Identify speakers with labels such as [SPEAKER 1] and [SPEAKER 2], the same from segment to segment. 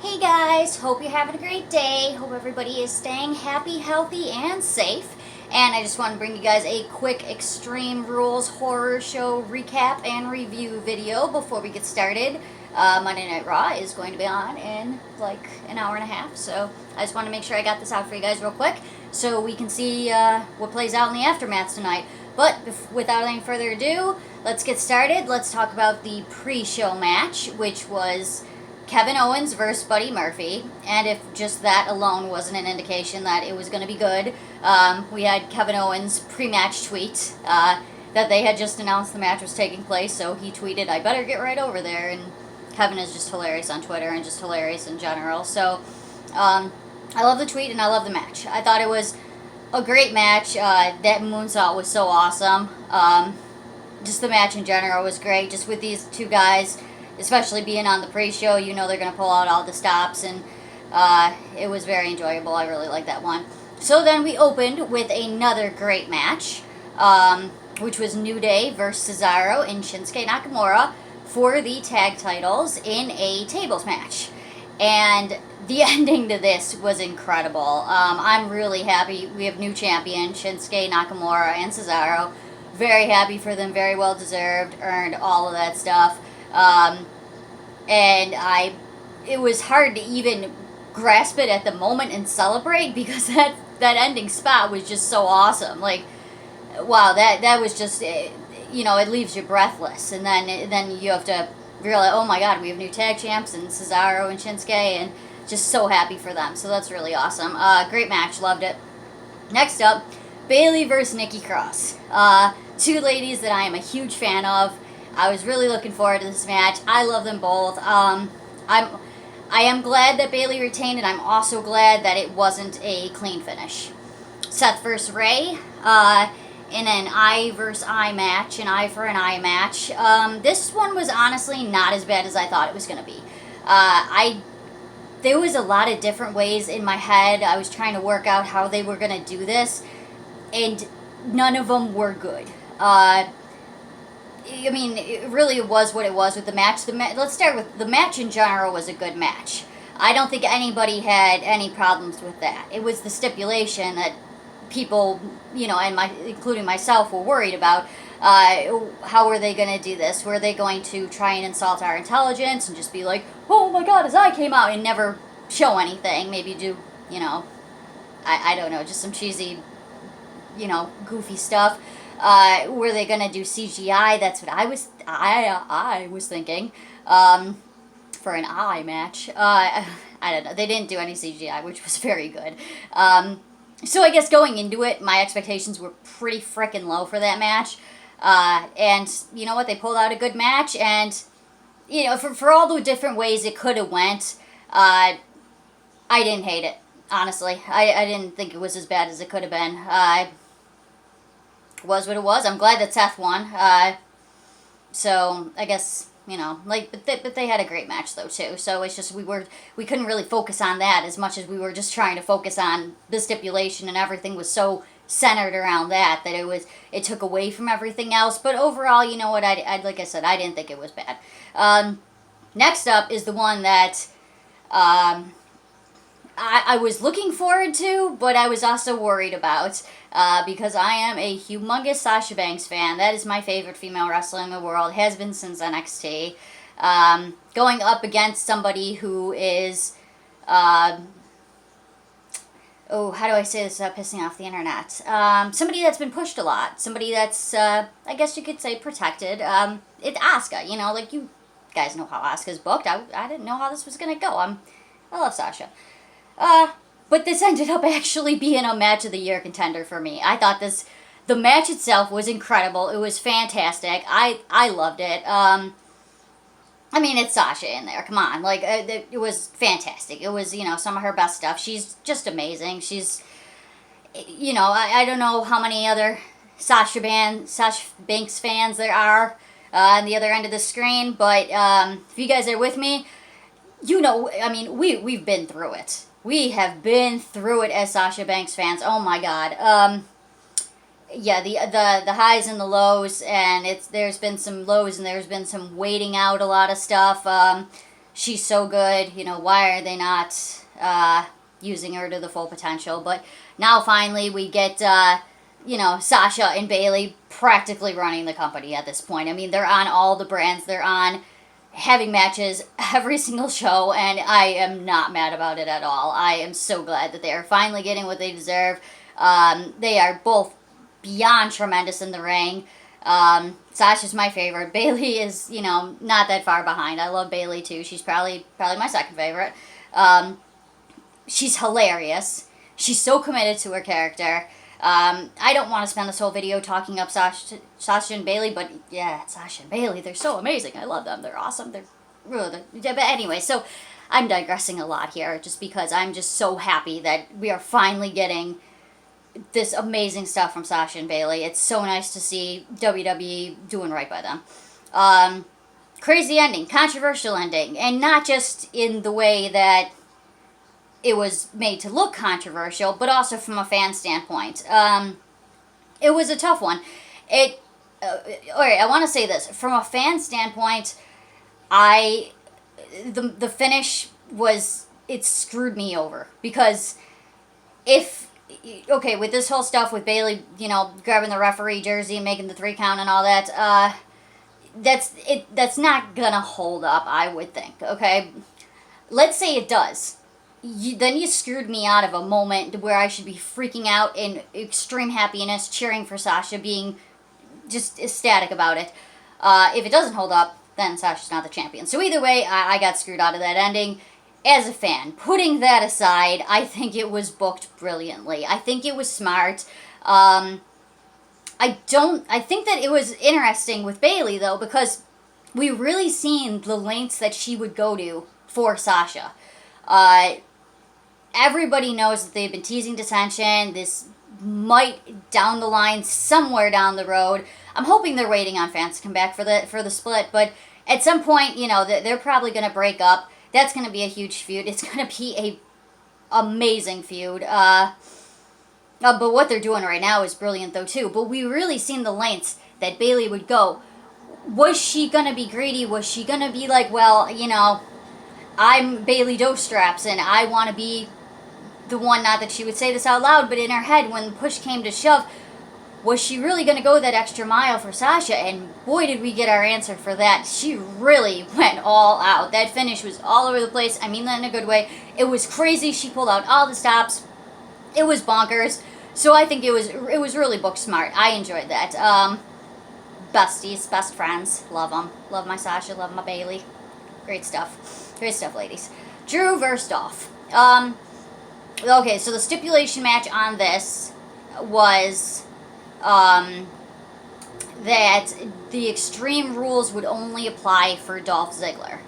[SPEAKER 1] Hey guys, hope you're having a great day. Hope everybody is staying happy, healthy, and safe. And I just want to bring you guys a quick Extreme Rules horror show recap and review video before we get started. Monday Night Raw is going to be on in like an hour and a half, so I just want to make sure I got this out for you guys real quick so we can see what plays out in the aftermath tonight. But without any further ado, let's get started. Let's talk about the pre-show match, which was Kevin Owens versus Buddy Murphy, and if just that alone wasn't an indication that it was going to be good, we had Kevin Owens' pre-match tweet that they had just announced the match was taking place, so he tweeted, "I better get right over there," and Kevin is just hilarious on Twitter and just hilarious in general, so I love the tweet and I love the match. I thought it was a great match. That moonsault was so awesome. Just the match in general was great, just with these two guys, especially being on the pre-show, you know they're going to pull out all the stops, and it was very enjoyable. I really liked that one. So then we opened with another great match, which was New Day versus Cesaro and Shinsuke Nakamura for the tag titles in a tables match. And the ending to this was incredible. I'm really happy. We have new champion, Shinsuke Nakamura and Cesaro. Very happy for them, very well deserved, earned all of that stuff. And it was hard to even grasp it at the moment and celebrate because that ending spot was just so awesome. Like, wow, that was just, it leaves you breathless. And then you have to realize, oh my God, we have new tag champs and Cesaro and Shinsuke, and just so happy for them. So that's really awesome. Great match, loved it. Next up, Bayley versus Nikki Cross. Two ladies that I am a huge fan of. I was really looking forward to this match. I love them both. I am glad that Bayley retained, and I'm also glad that it wasn't a clean finish. Seth versus Ray in an eye versus eye match, an eye for an eye match. This one was honestly not as bad as I thought it was going to be. There was a lot of different ways in my head. I was trying to work out how they were going to do this, and none of them were good. I mean, it really was what it was with the match. Let's start with the match in general was a good match. I don't think anybody had any problems with that. It was the stipulation that people, and including myself, were worried about. How were they going to do this? Were they going to try and insult our intelligence and just be like, "Oh my God, his eye came out," and never show anything? Maybe do, I don't know, just some cheesy, goofy stuff. Were they gonna do CGI? That's what I was thinking. For an eye match. I don't know. They didn't do any CGI, which was very good. So I guess going into it, my expectations were pretty freaking low for that match. And you know what? They pulled out a good match, and for all the different ways it could have went, I didn't hate it. Honestly, I didn't think it was as bad as it could have been. Was what it was. I'm glad that Seth won. So I guess but they had a great match though too. So it's just we couldn't really focus on that as much as we were just trying to focus on the stipulation, and everything was so centered around that it took away from everything else. But overall, you know what? I like I said, I didn't think it was bad. Next up is the one that I was looking forward to, but I was also worried about, because I am a humongous Sasha Banks fan. That is my favorite female wrestler in the world, has been since NXT. Going up against somebody who is, how do I say this without pissing off the internet? Somebody that's been pushed a lot. Somebody that's, I guess you could say, protected. It's Asuka, like you guys know how Asuka's booked. I didn't know how this was going to go. I love Sasha. But this ended up actually being a match of the year contender for me. I thought the match itself was incredible. It was fantastic. I loved it. I mean, it's Sasha in there. Come on. It was fantastic. It was, some of her best stuff. She's just amazing. She's, I don't know how many other Sasha Banks fans there are on the other end of the screen, but if you guys are with me, we've been through it. We have been through it as Sasha Banks fans. Oh my God. Yeah, the highs and the lows, and there's been some lows and there's been some waiting out a lot of stuff. she's so good. You know, why are they not using her to the full potential? But now finally we get, you know, Sasha and Bayley practically running the company at this point. I mean, they're on all the brands. They're on having matches every single show, and I am not mad about it at all. I am so glad that they are finally getting what they deserve. They are both beyond tremendous in the ring. Sasha's my favorite. Bayley is, you know, not that far behind. I love Bayley too. She's probably my second favorite. She's hilarious. She's so committed to her character. I don't want to spend this whole video talking up Sasha and Bayley, but yeah, Sasha and Bayley, they're so amazing. I love them. They're awesome. They're really, but anyway, so I'm digressing a lot here just because I'm just so happy that we are finally getting this amazing stuff from Sasha and Bayley. It's so nice to see WWE doing right by them. Crazy ending, controversial ending, and not just in the way that it was made to look controversial, but also from a fan standpoint. It was a tough one. Alright, I want to say this. From a fan standpoint, the finish was, it screwed me over. Because with this whole stuff with Bayley, you know, grabbing the referee jersey and making the 3 count and all that, that's not gonna hold up, I would think, okay? Let's say it does. Then you screwed me out of a moment where I should be freaking out in extreme happiness, cheering for Sasha, being just ecstatic about it. If it doesn't hold up, then Sasha's not the champion. So either way, I got screwed out of that ending. As a fan, putting that aside, I think it was booked brilliantly. I think it was smart. I think that it was interesting with Bayley, though, because we really seen the lengths that she would go to for Sasha. Everybody knows that they've been teasing dissension. This might, down the line, somewhere down the road. I'm hoping they're waiting on fans to come back for the split, but at some point, you know, they're probably going to break up. That's going to be a huge feud. It's going to be a amazing feud. But what they're doing right now is brilliant, though, too. But we really seen the lengths that Bayley would go. Was she going to be greedy? Was she going to be like, well, you know, I'm Bayley Dostraps, and I want to be the one, not that she would say this out loud, but in her head, when push came to shove, was she really going to go that extra mile for Sasha? And boy, did we get our answer for that. She really went all out. That finish was all over the place. I mean that in a good way. It was crazy. She pulled out all the stops. It was bonkers. So I think it was really booked smart. I enjoyed that. Besties, best friends. Love them. Love my Sasha. Love my Bayley. Great stuff. Great stuff, ladies. Drew versus Dolph. Okay, so the stipulation match on this was that the Extreme Rules would only apply for Dolph Ziggler.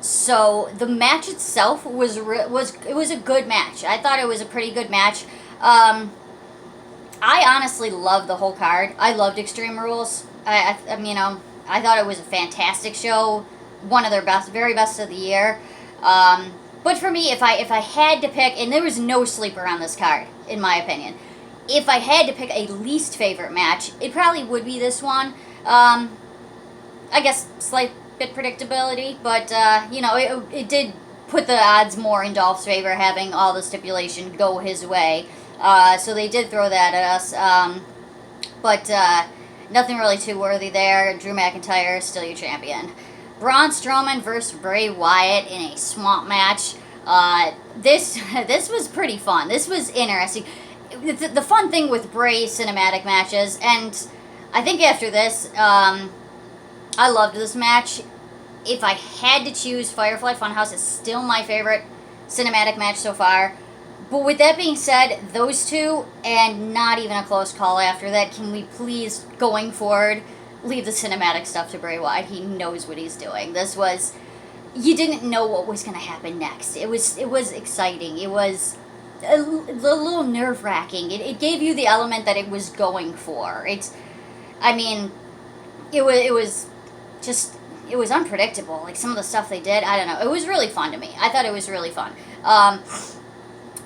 [SPEAKER 1] So the match itself was a good match. I thought it was a pretty good match. I honestly loved the whole card. I loved Extreme Rules. I you know, I thought it was a fantastic show, one of their very best of the year. But for me, if I had to pick, and there was no sleeper on this card, in my opinion, if I had to pick a least favorite match, it probably would be this one. I guess slight bit predictability, but you know, it did put the odds more in Dolph's favor, having all the stipulation go his way. So they did throw that at us. But nothing really too worthy there. Drew McIntyre is still your champion. Braun Strowman versus Bray Wyatt in a swamp match. This was pretty fun. This was interesting. The fun thing with Bray cinematic matches, and I think after this, I loved this match. If I had to choose, Firefly Funhouse is still my favorite cinematic match so far. But with that being said, those two, and not even a close call after that, can we please, going forward, leave the cinematic stuff to Bray Wyatt? He knows what he's doing. This was, you didn't know what was going to happen next. It was exciting. It was a little nerve-wracking. It gave you the element that it was going for. It was unpredictable. Like, some of the stuff they did, I don't know. It was really fun to me. I thought it was really fun.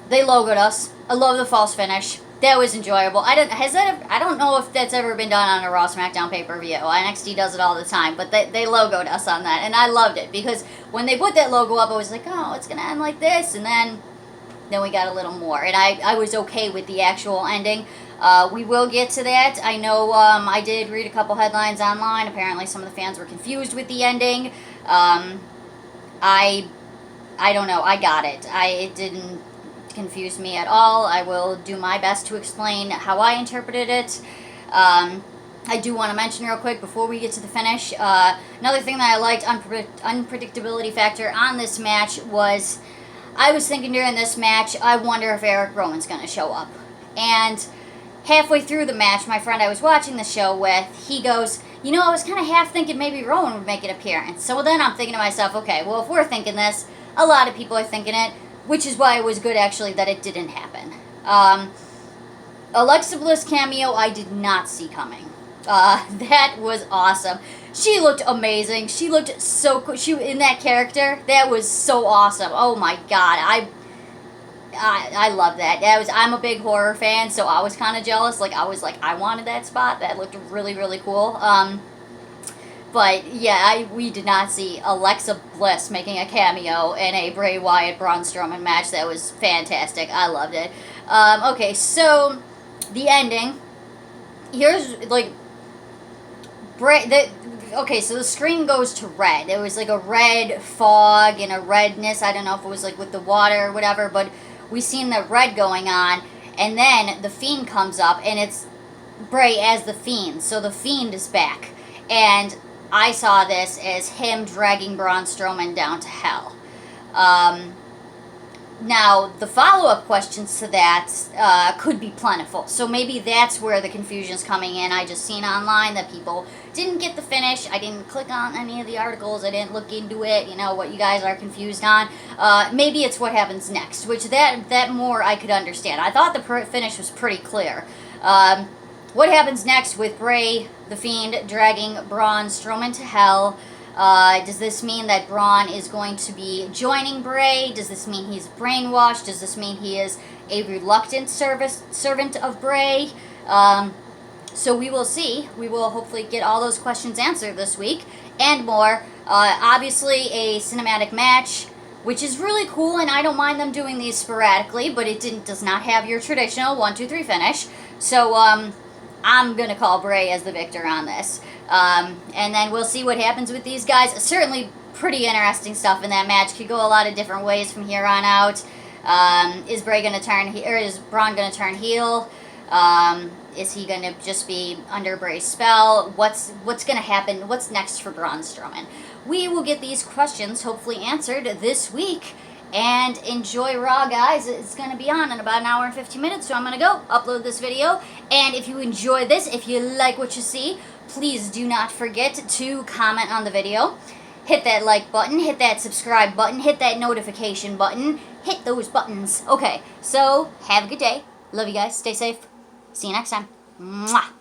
[SPEAKER 1] They logoed us. I love the false finish. That was enjoyable. I don't know if that's ever been done on a Raw SmackDown pay-per-view. NXT does it all the time, but they logoed us on that, and I loved it because when they put that logo up, I was like, oh, it's gonna end like this, and then we got a little more, and I was okay with the actual ending. We will get to that. I know I did read a couple headlines online. Apparently, some of the fans were confused with the ending. I don't know. I got it. It didn't confuse me at all. I will do my best to explain how I interpreted it. I do want to mention real quick before we get to the finish, another thing that I liked, unpredictability factor on this match was, I was thinking during this match, I wonder if Eric Rowan's going to show up. And halfway through the match, my friend I was watching the show with, he goes, you know, I was kind of half thinking maybe Rowan would make an appearance. So then I'm thinking to myself, okay, well, if we're thinking this, a lot of people are thinking it, which is why it was good, actually, that it didn't happen. Alexa Bliss cameo, I did not see coming. That was awesome. She looked amazing. She looked so cool. She in that character, that was so awesome. Oh my god, I love that. I'm a big horror fan, so I was kind of jealous. Like, I wanted that spot. That looked really, really cool. But yeah, we did not see Alexa Bliss making a cameo in a Bray Wyatt Braun Strowman match. That was fantastic. I loved it. Okay, so the ending. Here's like okay, so the screen goes to red. It was like a red fog and a redness. I don't know if it was like with the water or whatever, but we seen the red going on, and then the Fiend comes up, and it's Bray as the Fiend. So the Fiend is back, and I saw this as him dragging Braun Strowman down to hell. Now, the follow-up questions to that could be plentiful. So maybe that's where the confusion's coming in. I just seen online that people didn't get the finish. I didn't click on any of the articles. I didn't look into it, you know, what you guys are confused on. Maybe it's what happens next, which that more I could understand. I thought the finish was pretty clear. What happens next with Bray, the Fiend, dragging Braun Strowman to hell? Does this mean that Braun is going to be joining Bray? Does this mean he's brainwashed? Does this mean he is a reluctant servant of Bray? So we will see. We will hopefully get all those questions answered this week and more. Obviously, a cinematic match, which is really cool, and I don't mind them doing these sporadically, but it does not have your traditional 1, 2, 3 finish. So I'm going to call Bray as the victor on this. And then we'll see what happens with these guys. Certainly pretty interesting stuff in that match. Could go a lot of different ways from here on out. Is Bray going to turn, or is Braun going to turn heel? Is he going to just be under Bray's spell? What's going to happen? What's next for Braun Strowman? We will get these questions hopefully answered this week. And enjoy Raw, guys. It's going to be on in about an hour and 15 minutes, so I'm going to go upload this video. And if you enjoy this, if you like what you see, please do not forget to comment on the video. Hit that like button, hit that subscribe button, hit that notification button, hit those buttons. Okay, so have a good day. Love you guys. Stay safe. See you next time. Mwah.